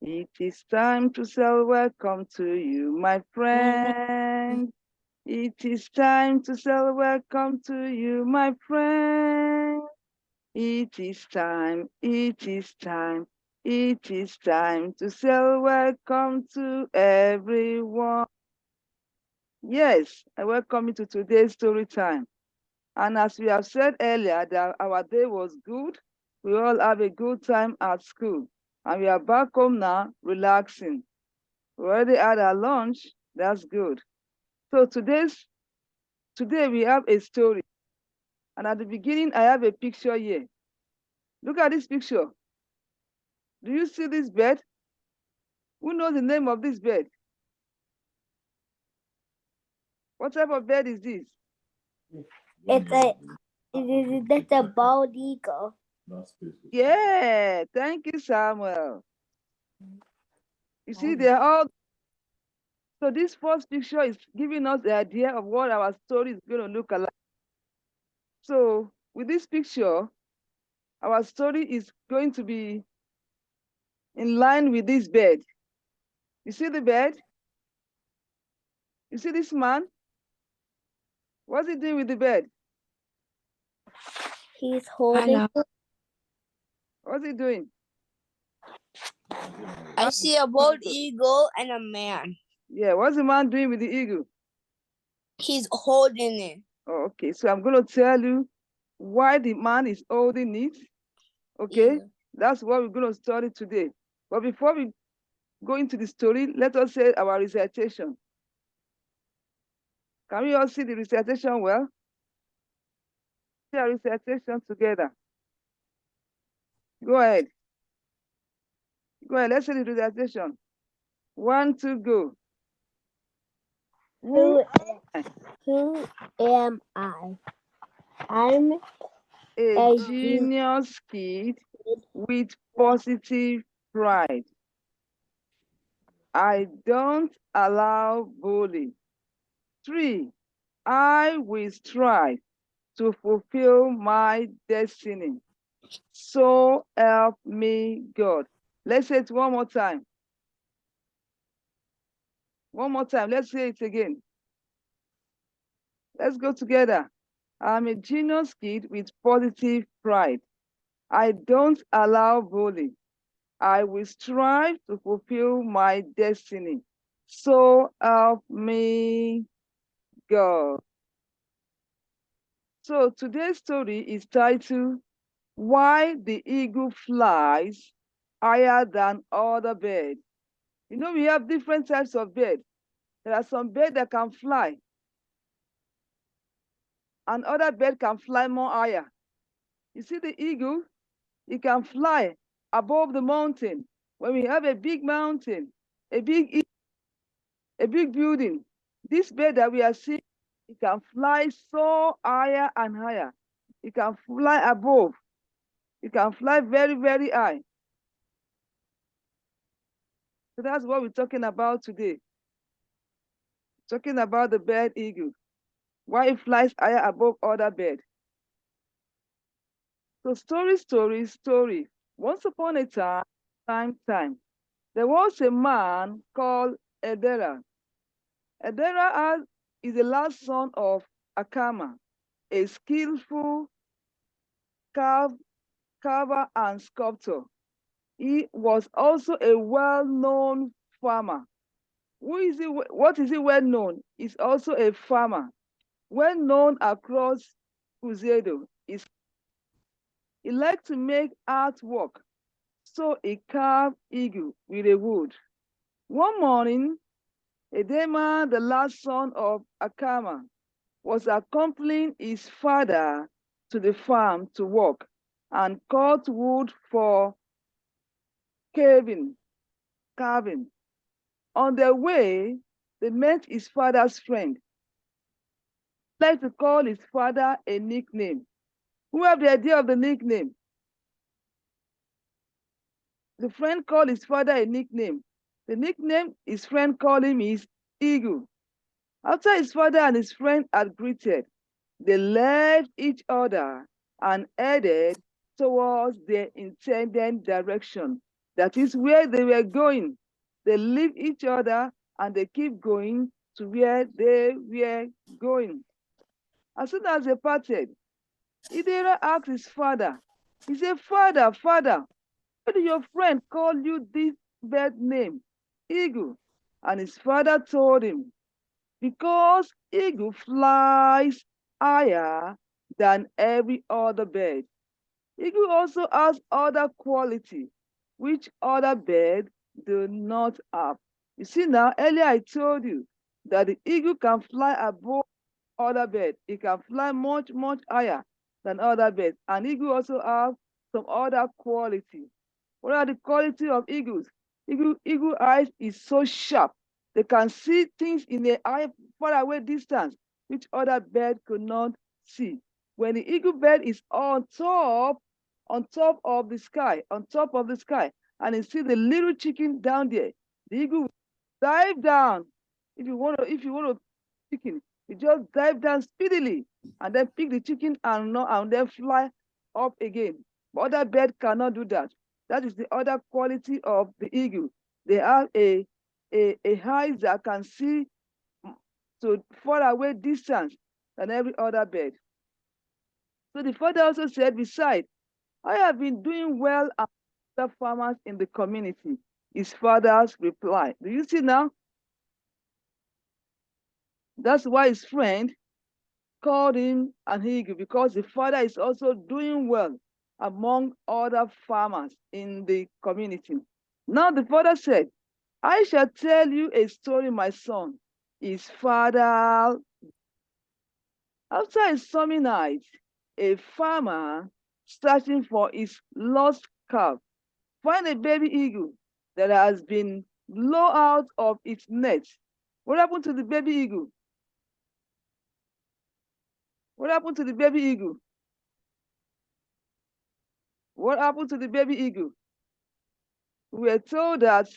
It is time to say welcome to you, my friend. It is time to say welcome to you, my friend. It is time, it is time, it is time to say welcome to everyone. Yes, I welcome you to today's story time. And as we have said earlier, that our day was good. We all have a good time at school. And we are back home now, relaxing. We already had our lunch. That's good. So today we have a story. And at the beginning, I have a picture here. Look at this picture. Do you see this bird? Who knows the name of this bird? What type of bird is this? That's a bald eagle. Yeah, thank you, Samuel. You see, they're all. So this first picture is giving us the idea of what our story is going to look like. So with this picture, our story is going to be in line with this bird. You see the bird? You see this man? What's he doing with the bird? He's holding. What's he doing? I see a bald eagle and a man. Yeah, what's the man doing with the eagle? He's holding it. Oh, okay, so I'm going to tell you why the man is holding it. Okay, that's what we're going to study today. But before we go into the story, let us say our recitation. Can we all see the recitation well? See our recitation together. Go ahead. Go ahead, let's see the recitation. 1, 2, go. Who am I? I'm A genius kid with positive pride. I don't allow bullying. 3, I will strive to fulfill my destiny. So help me God. Let's say it one more time. One more time. Let's say it again. Let's go together. I'm a genius kid with positive pride. I don't allow bullying. I will strive to fulfill my destiny. So help me God. So today's story is titled, Why the Eagle Flies Higher Than Other Birds. You know, we have different types of birds. There are some birds that can fly, and other birds can fly more higher. You see the eagle, it can fly above the mountain. When we have a big mountain, a big building, this bird that we are seeing, it can fly so higher and higher. It can fly above. It can fly very, very high. So that's what we're talking about today. Talking about the bird eagle, why it flies higher above other birds. So story. Once upon a time, there was a man called Edera. Edera is the last son of Akama, a skillful carver and sculptor. He was also a well-known farmer. Who is he? What is he well known? He's also a farmer, well known across Cruzado. He liked to make artwork, so he carved eagle with a wood. One morning, Edema, the last son of Akama, was accompanying his father to the farm to work and cut wood for carving. On their way, they met his father's friend. He liked to call his father a nickname. Who have the idea of the nickname? The friend called his father a nickname. The nickname his friend called him is Eagle. After his father and his friend had greeted, they left each other and headed towards their intended direction. That is where they were going. They leave each other and they keep going to where they were going. As soon as they parted, Idera asked his father, he said, Father, Father, why do your friend call you this bird name, eagle? And his father told him, because eagle flies higher than every other bird. Eagle also has other quality which other bird do not have. You see now, earlier I told you that the eagle can fly above other birds. It can fly much, much higher than other birds. And eagle also have some other quality. What are the quality of eagles? Eagle eyes is so sharp. They can see things in a high, far away distance, which other bird could not see. When the eagle bird is on top of the sky, on top of the sky, and you see the little chicken down there, the eagle will dive down. If you want to chicken, you just dive down speedily and then pick the chicken and then fly up again. But other bird cannot do that. That is the other quality of the eagle. They have a eyes that can see to far away distance than every other bird. So the father also said, besides, I have been doing well among the farmers in the community. His father's reply. Do you see now? That's why his friend called him an eagle, because the father is also doing well among other farmers in the community. Now the father said, I shall tell you a story, my son. His father, after a stormy night, a farmer searching for his lost calf find a baby eagle that has been blown out of its nest. What happened to the baby eagle? What happened to the baby eagle? What happened to the baby eagle? We were told that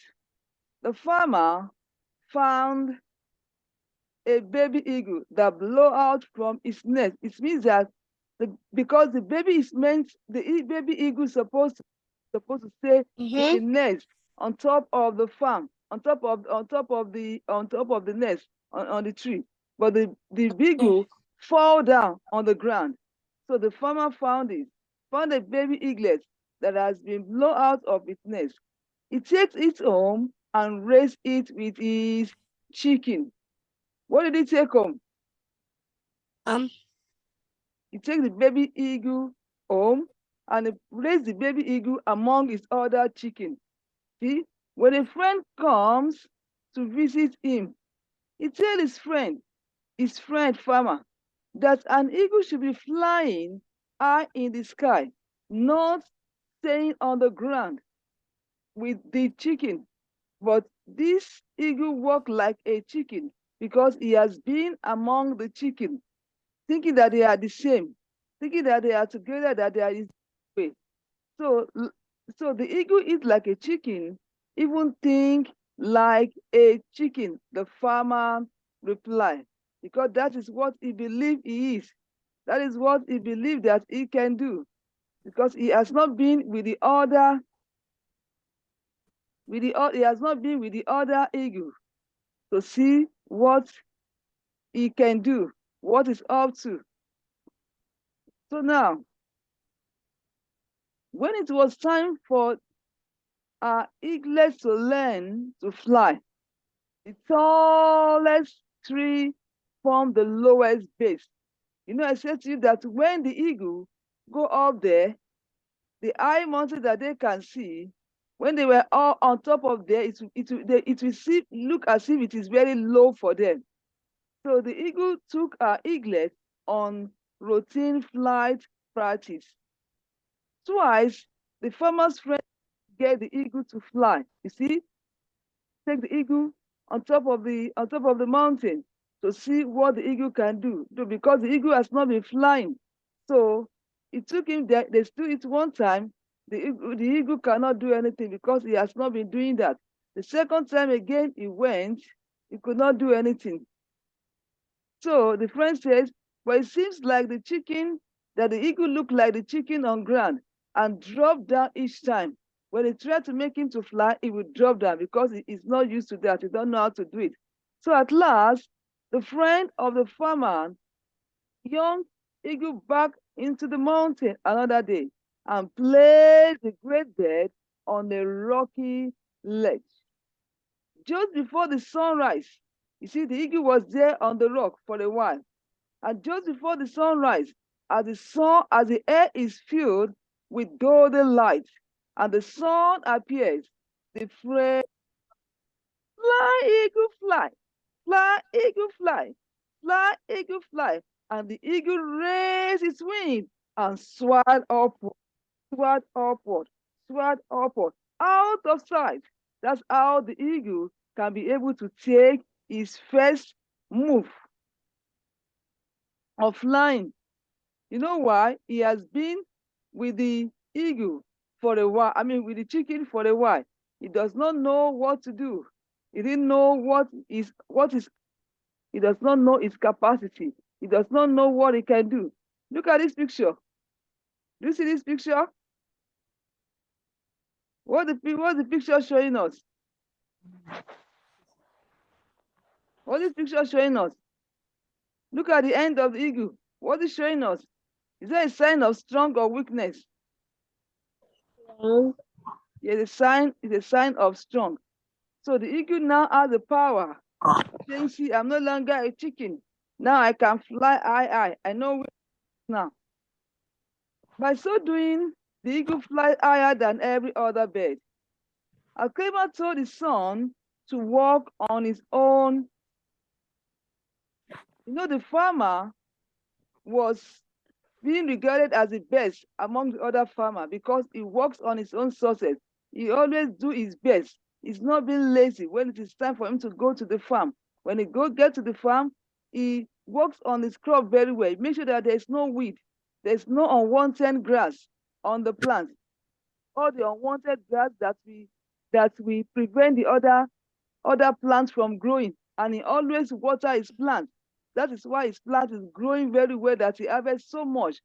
the farmer found a baby eagle that blew out from its nest. It means that because the baby is meant, the baby eagle is supposed to stay in the nest on top of the farm, on top of the nest on the tree. But the eagle fall down on the ground. So the farmer found a baby eaglet that has been blown out of its nest. He takes it home and raise it with his chicken. What did he take home? Um, He takes the baby eagle home and he raise the baby eagle among his other chicken. See, when a friend comes to visit him, he tells his friend farmer, that an eagle should be flying high in the sky, not staying on the ground with the chicken. But this eagle walk like a chicken because he has been among the chicken, thinking that they are the same, thinking that they are together, that they are in the way. So, so the eagle is like a chicken, even think like a chicken, the farmer replied, because that is what he believed he is. That is what he believed that he can do, because he has not been with the other, he has not been with the other eagle to see what he can do, what is up to. So now, when it was time for our eaglets to learn to fly, the tallest tree formed the lowest base. You know, I said to you that when the eagle go up there, the high mountain that they can see, when they were all on top of there, it will look as if it is very low for them. So the eagle took our eaglet on routine flight practice. Twice, the farmer's friend get the eagle to fly. You see, take the eagle on top of the mountain to see what the eagle can do. Because the eagle has not been flying. So it took him there, they do it one time. The eagle cannot do anything because he has not been doing that. The second time again he went, he could not do anything. So the friend says, well, it seems like that the eagle looked like the chicken on ground and dropped down each time. When they try to make him to fly, he will drop down because he is not used to that. He don't know how to do it. So at last, the friend of the farmer, young eagle, back into the mountain another day and placed the great bird on a rocky ledge. Just before the sunrise, you see, the eagle was there on the rock for a while. And just before the sunrise, as the air is filled with golden light, and the sun appears, the phrase, fly, eagle, fly, fly, eagle, fly, fly, eagle, fly. And the eagle raised its wing and soared upward, soared upward, soared upward, out of sight. That's how the eagle can be able to take his first move of flying. You know why? He has been with the eagle for a while. I mean, with the chicken for a while. He does not know what to do. He didn't know what is. He does not know his capacity. He does not know what he can do. Look at this picture. Do you see this picture? What the picture showing us? What is picture showing us? Look at the end of the eagle. What is showing us? Is that a sign of strength or weakness? Strong. It's a sign of strength. So the eagle now has the power. Saying, see, I'm no longer a chicken. Now I can fly high. I know where now. By so doing, the eagle flies higher than every other bird. Alcrema told his son to walk on his own. You know, the farmer was being regarded as the best among the other farmers because he works on his own sources. He always do his best. He's not being lazy when it is time for him to go to the farm. When he get to the farm, he works on his crop very well. Make sure that there's no weed, there's no unwanted grass on the plant. All the unwanted grass that we prevent the other plants from growing. And he always water his plant. That is why his plant is growing very well, that he harvests so much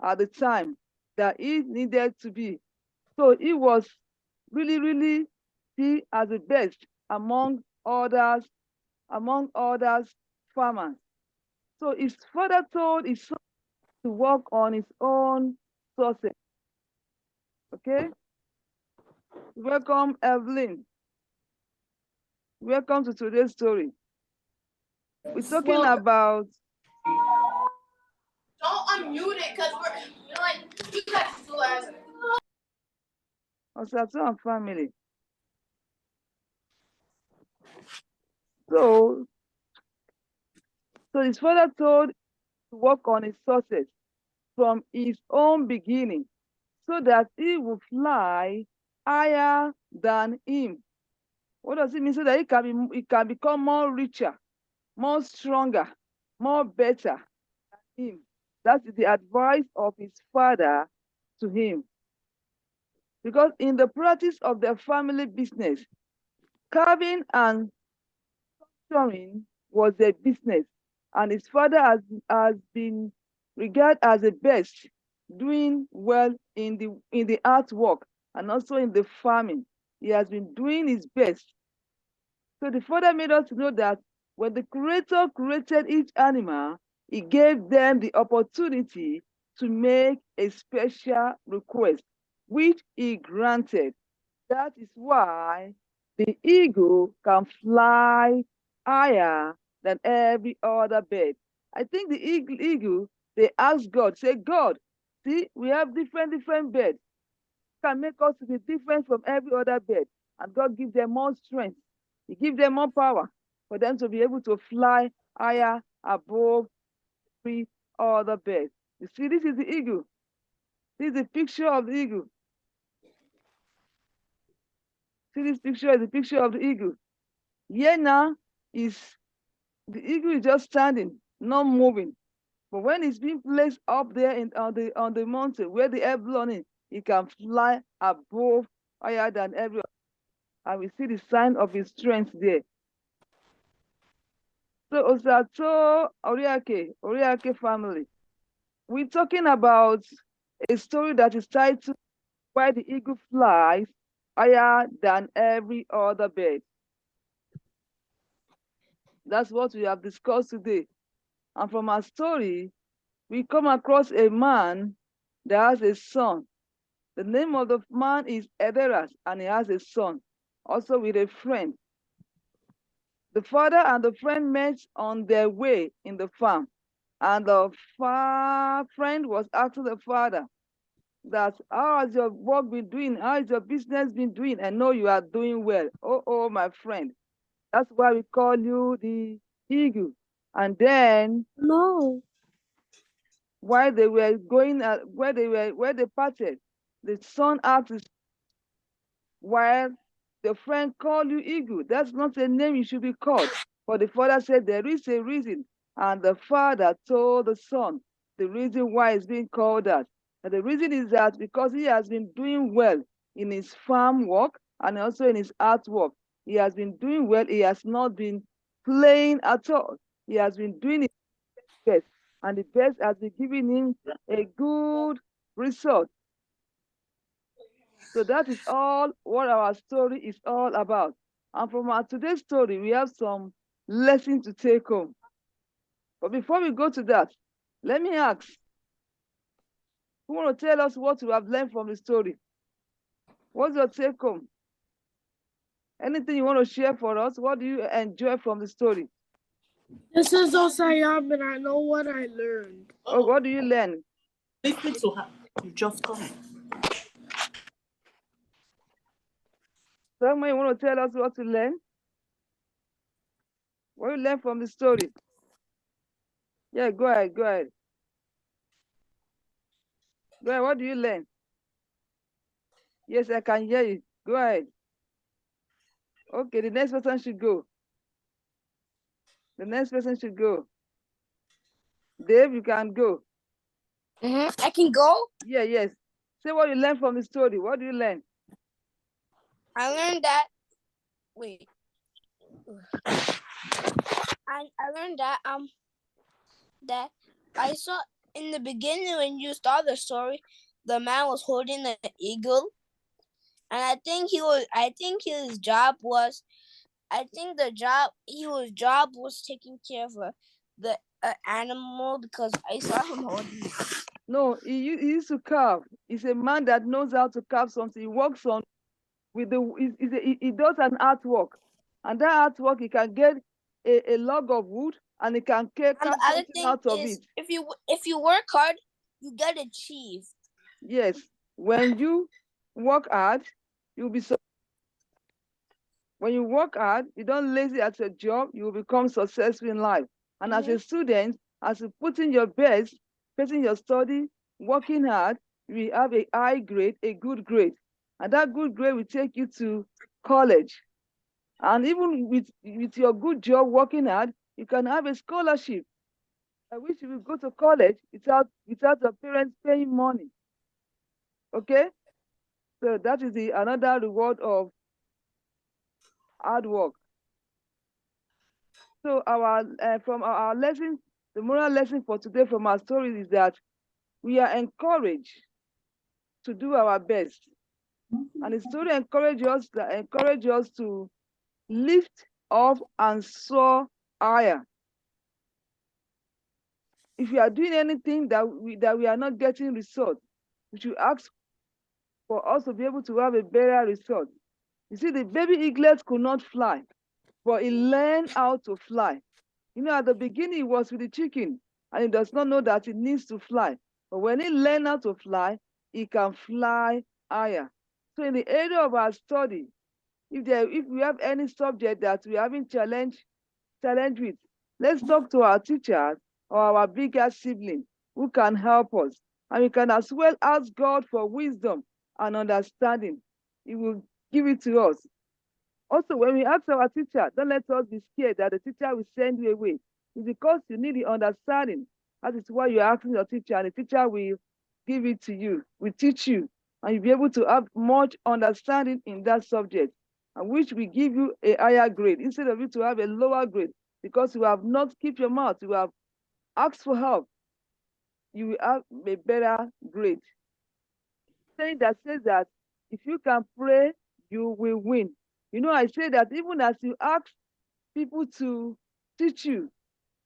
at the time that he needed to be. So he was really, really seen as the best among others farmers. So his father told his son to work on his own sources. Okay? Welcome, Evelyn. Welcome to today's story. We're talking Well, about don't unmute it because you're like, you guys still ask. Osato and family. So, so his father told to work on his sources from his own beginning so that he will fly higher than him. What does it mean? So that he can become more richer, more stronger, more better than him. That is the advice of his father to him. Because in the practice of their family business, carving and sculpturing was their business, and his father has been regarded as the best, doing well in the artwork and also in the farming. He has been doing his best. So the father made us to know that when the creator created each animal, he gave them the opportunity to make a special request, which he granted. That is why the eagle can fly higher than every other bird. I think the eagle, they asked God, say, God, see, we have different birds. Can make us to be different from every other bird. And God give them more strength. He give them more power for them to be able to fly higher above every other bird. You see, this is the eagle. This is the picture of the eagle. See, this picture is the picture of the eagle. Here now is the eagle is just standing, not moving. But when it's being placed up there on the mountain where the air blowing, it can fly above higher than every other. And we see the sign of his strength there. So Osato Oriake family. We're talking about a story that is titled Why the Eagle Flies higher than every other bird. That's what we have discussed today. And from our story, we come across a man that has a son. The name of the man is Ederas, and he has a son, also with a friend. The father and the friend met on their way in the farm, and the friend was asking the father that, how has your work been doing? How has your business been doing? I know you are doing well. Oh, my friend. That's why we call you the eagle. And then No. while they were going, where they parted, the son asked his, while the friend called you eagle. That's not a name you should be called. But the father said there is a reason. And the father told the son the reason why he's being called that. And the reason is that because he has been doing well in his farm work and also in his artwork. He has been doing well. He has not been playing at all. He has been doing his best. And the best has been giving him a good result. So that is all what our story is all about. And from our today's story, we have some lessons to take home. But before we go to that, let me ask, who want to tell us what you have learned from the story? What's your take home? Anything you want to share for us? What do you enjoy from the story? This is Osayam, and I know what I learned. Oh, what do you learn? Listen to her. You just come. Someone you want to tell us what you learn? What you learn from the story? Yeah, go ahead, go ahead. Go ahead, what do you learn? Yes, I can hear you. Go ahead. Okay, the next person should go. The next person should go. Dave, you can go. I can go. Yeah, yes. Say what you learned from the story. What do you learn? I learned that. Wait. I learned that I saw in the beginning when you start the story, the man was holding the eagle, and I think his job was. I think his job was taking care of the animal because I saw him holding it. No, he used to carve. He's a man that knows how to carve something. He works on with the. He does an artwork, and that artwork he can get a log of wood and he can carve And the other something thing out of is, it. if you work hard, you get achieved. Yes, when you work hard, you'll be so. When you work hard, you don't lazy at your job, you will become successful in life. And as a student, as you put in your best, facing your study, working hard, you will have a high grade, a good grade. And that good grade will take you to college. And even with your good job working hard, you can have a scholarship. I wish you will go to college without your parents paying money. Okay? So that is another reward of hard work. So from our lesson, the moral lesson for today from our stories is that we are encouraged to do our best. And the story encourage us to lift up and soar higher. If we are doing anything that we are not getting results, we should ask for us to be able to have a better result. You see, the baby eaglets could not fly, but he learned how to fly. You know, at the beginning, he was with the chicken, and he does not know that he needs to fly. But when he learns how to fly, he can fly higher. So in the area of our study, if we have any subject that we're having challenge with, let's talk to our teachers or our bigger sibling who can help us. And we can as well ask God for wisdom and understanding. He will give it to us. Also, when we ask our teacher, don't let us be scared that the teacher will send you away. It's because you need the understanding. That is why you're asking your teacher, and the teacher will give it to you, will teach you, and you'll be able to have much understanding in that subject, and which will give you a higher grade instead of you to have a lower grade because you have not kept your mouth, you have asked for help, you will have a better grade. Saying that says that if you can pray you will win. You know, I say that even as you ask people to teach you,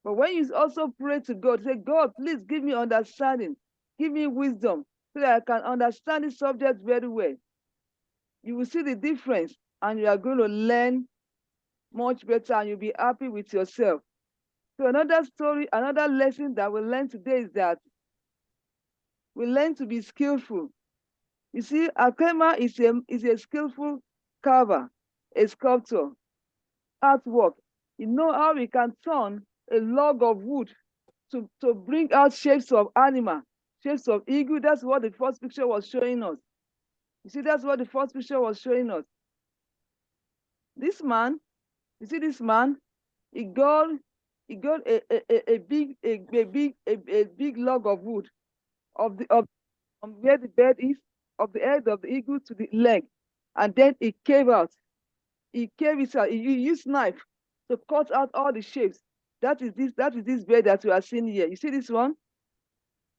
but when you also pray to God, say, God, please give me understanding, give me wisdom, so that I can understand this subject very well. You will see the difference, and you are going to learn much better, and you'll be happy with yourself. So another story, another lesson that we learn today is that we learn to be skillful. You see, Akema is a skillful carver, a sculptor, artwork. You know how we can turn a log of wood to bring out shapes of animal, shapes of eagle. That's what the first picture was showing us. You see, that's what the first picture was showing us. This man, you see this man, he got a big log of wood of from where the bed is, of the head of the eagle to the leg, and then he cave out. He cave it out. He used knife to cut out all the shapes. That is this bed that you are seeing here. You see this one?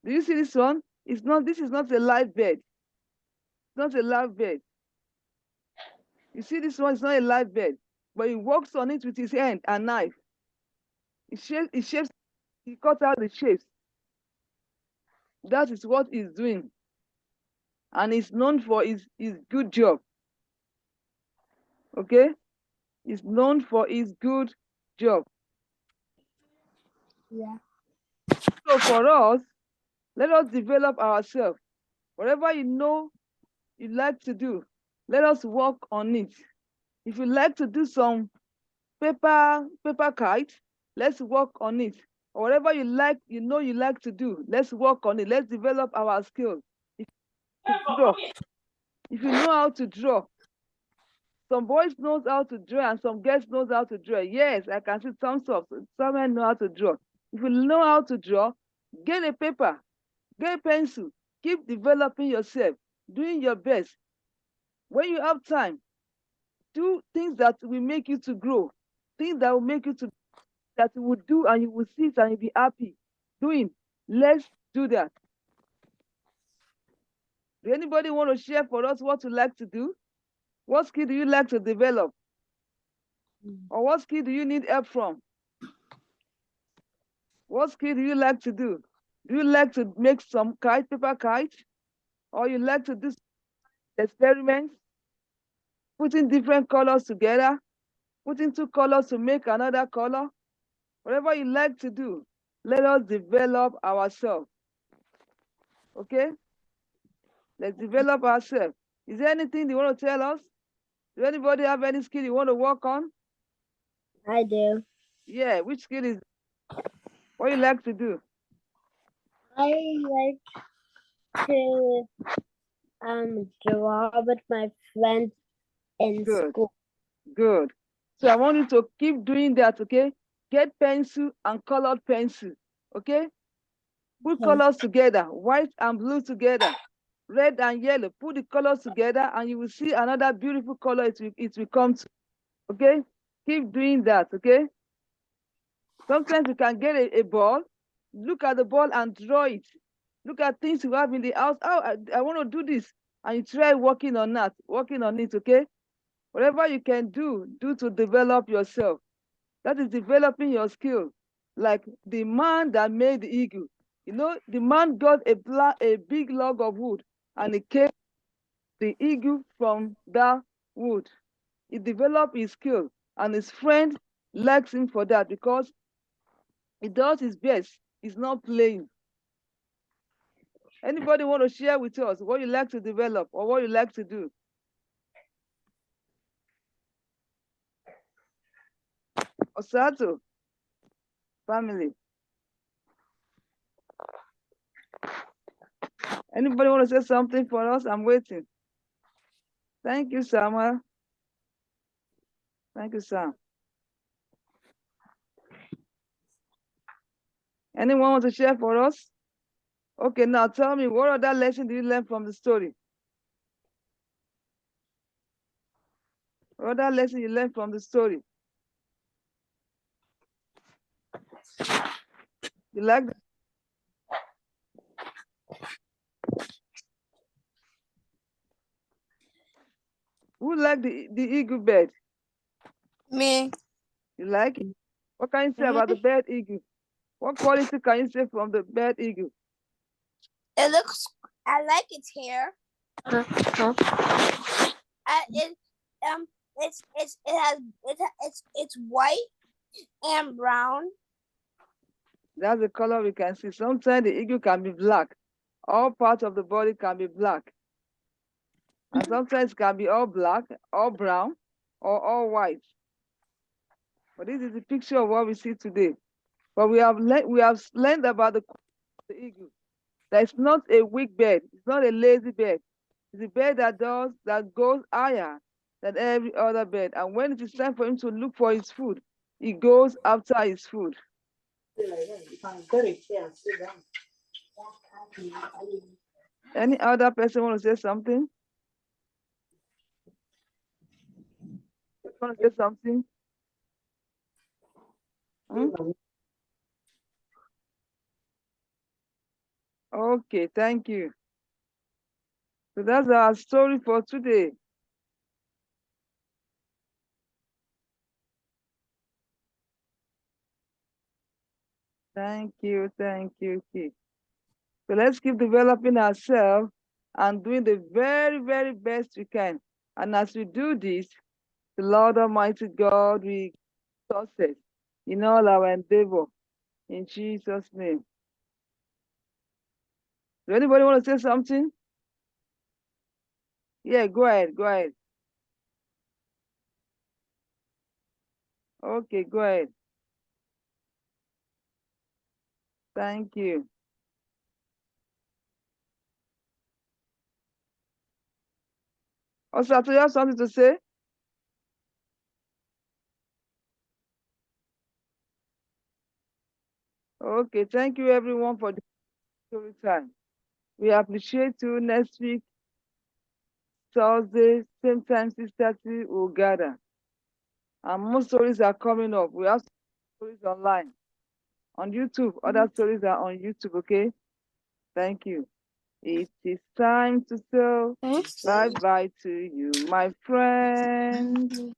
Do you see this one? It's not. This is not a live bed. It's not a live bed. You see this one? It's not a live bed, but he works on it with his hand and knife. He shapes. He cut out the shapes. That is what he's doing, and he's known for his good job. Okay, he's known for his good job. Yeah. So for us, let us develop ourselves. Whatever you know you like to do, let us work on it. If you like to do some paper kite, let's work on it. Or whatever you like, you know you like to do, let's work on it. Let's develop our skills. If you draw, if you know how to draw, some boys knows how to draw and some girls knows how to draw. Yes, I can see thumbs up. Some men know how to draw. If you know how to draw, get a paper, get a pencil, keep developing yourself, doing your best. When you have time, do things that will make you to grow, things that will make you to that you will do and you will see it and you'll be happy doing. Let's do that. Do anybody want to share for us what you like to do? What skill do you like to develop? Or what skill do you need help from? What skill do you like to do? Do you like to make some paper kite? Or you like to do experiments, putting different colors together, putting two colors to make another color? Whatever you like to do, let us develop ourselves. Okay? Let's develop ourselves. Is there anything you want to tell us? Does anybody have any skill you want to work on? I do. Yeah, which skill is what you like to do? I like to draw with my friends in Good, school. good. So I want you to keep doing that, okay? Get pencil and colored pencil, okay? Put Okay. colors together, white and blue together, red and yellow. Put the colors together and you will see another beautiful color it will come to, okay? Keep doing that, okay? Sometimes you can get a ball, look at the ball and draw it. Look at things you have in the house. Oh, I want to do this. And you try working on that, working on it, okay? Whatever you can do to develop yourself. That is developing your skill. Like the man that made the eagle. You know, the man got a big log of wood and he carved the eagle from that wood. He developed his skill and his friend likes him for that because he does his best. He's not playing. Anybody want to share with us what you like to develop or what you like to do? Osato, family. Anybody want to say something for us? I'm waiting. Thank you, Samuel. Thank you, Sam. Anyone want to share for us? Okay, now tell me, what other lesson did you learn from the story? What other lesson you learned from the story? You like that? Who like the eagle bird? Me. You like it? What can you say about the bird eagle? What quality can you say from the bird eagle? It looks. I like its hair. It it's white and brown. That's the color we can see. Sometimes the eagle can be black. All parts of the body can be black. And sometimes it can be all black, all brown, or all white. But this is the picture of what we see today. But we have learned about the eagle. That it's not a weak bird. It's not a lazy bird. It's a bird that goes higher than every other bird. And when it is time for him to look for his food, he goes after his food. Any other person want to say something? Want to say something? Okay, thank you. So that's our story for today. Thank you, Keith. So let's keep developing ourselves and doing the very, very best we can. And as we do this, the Lord Almighty God will success in all our endeavor. In Jesus' name. Does anybody want to say something? Yeah, go ahead, go ahead. Okay, go ahead. Thank you. Also, do you have something to say? Okay, thank you everyone for the story time. We appreciate you. Next week, Thursday, same time, 6:30, we'll gather. And more stories are coming up. We have stories online. On YouTube, other stories are on YouTube, okay? Thank you. It is time to say bye-bye to you, my friend.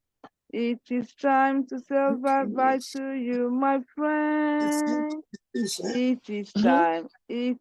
It is time to say bye-bye to you, my friend. It is time. It